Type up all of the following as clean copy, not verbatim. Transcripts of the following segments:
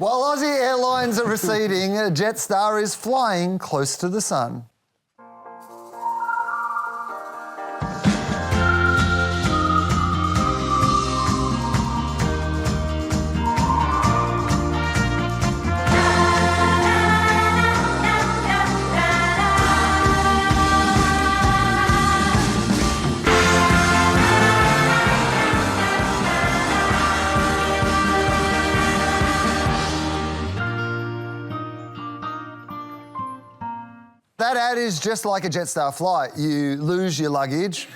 While Aussie Airlines are receding, Jetstar is flying close to the sun. That ad is just like a Jetstar flight. You lose your luggage,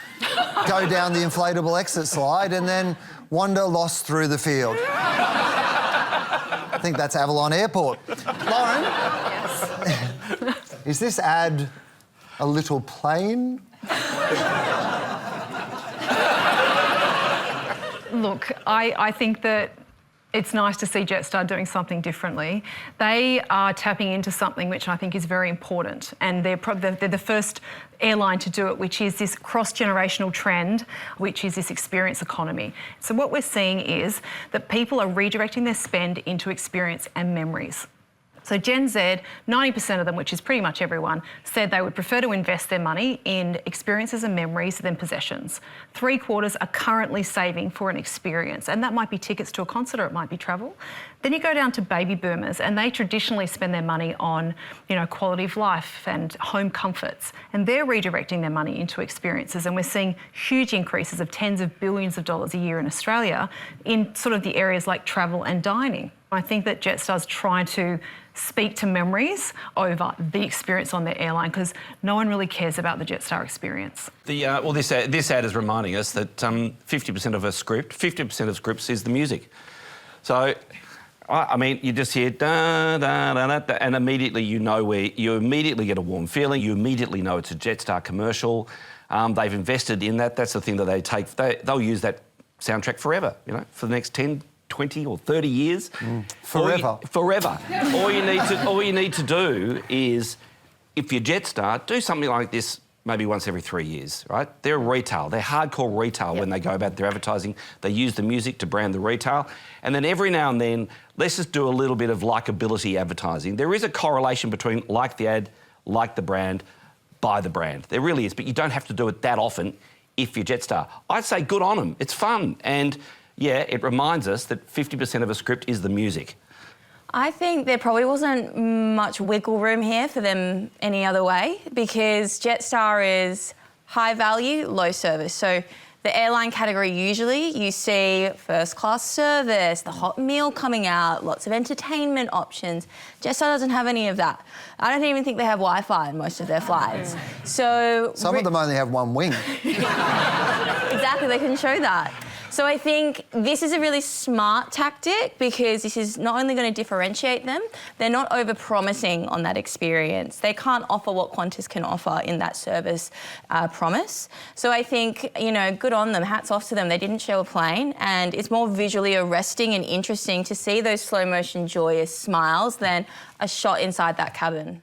go down the inflatable exit slide, and then wander lost through the field. I think that's Avalon Airport. Lauren? Yes. Is this ad a little plain? Look, I think that it's nice to see Jetstar doing something differently. They are tapping into something which I think is very important, and they're the first airline to do it, which is this cross-generational trend, which is this experience economy. So what we're seeing is that people are redirecting their spend into experience and memories. So Gen Z, 90% of them, which is pretty much everyone, said they would prefer to invest their money in experiences and memories than possessions. 3/4 are currently saving for an experience, and that might be tickets to a concert or it might be travel. Then you go down to baby boomers, and they traditionally spend their money on, quality of life and home comforts, and they're redirecting their money into experiences, and we're seeing huge increases of tens of billions of dollars a year in Australia in sort of the areas like travel and dining. I think that Jetstar's trying to speak to memories over the experience on their airline, because no one really cares about the Jetstar experience. This ad is reminding us that 50% of a script, 50% of scripts is the music. So, I mean, you just hear da da da da, and immediately you immediately get a warm feeling. You immediately know it's a Jetstar commercial. They've invested in that. That's the thing that they take. They'll use that soundtrack forever. For the next 10, 20 or 30 years. Forever. Forever. All you need to do is, if you're Jetstar, do something like this maybe once every 3 years, right? They're retail. They're hardcore retail. When they go about their advertising. They use the music to brand the retail. And then every now and then, let's just do a little bit of likability advertising. There is a correlation between like the ad, like the brand, buy the brand. There really is, but you don't have to do it that often if you're Jetstar. I'd say good on them. It's fun. And yeah, it reminds us that 50% of a script is the music. I think there probably wasn't much wiggle room here for them any other way, because Jetstar is high value, low service. So the airline category, usually you see first class service, the hot meal coming out, lots of entertainment options. Jetstar doesn't have any of that. I don't even think they have Wi-Fi in most of their flights. So some of them only have one wing. Exactly, they couldn't show that. So I think this is a really smart tactic, because this is not only going to differentiate them, they're not over-promising on that experience. They can't offer what Qantas can offer in that service promise. So I think, good on them, hats off to them. They didn't show a plane, and it's more visually arresting and interesting to see those slow-motion joyous smiles than a shot inside that cabin.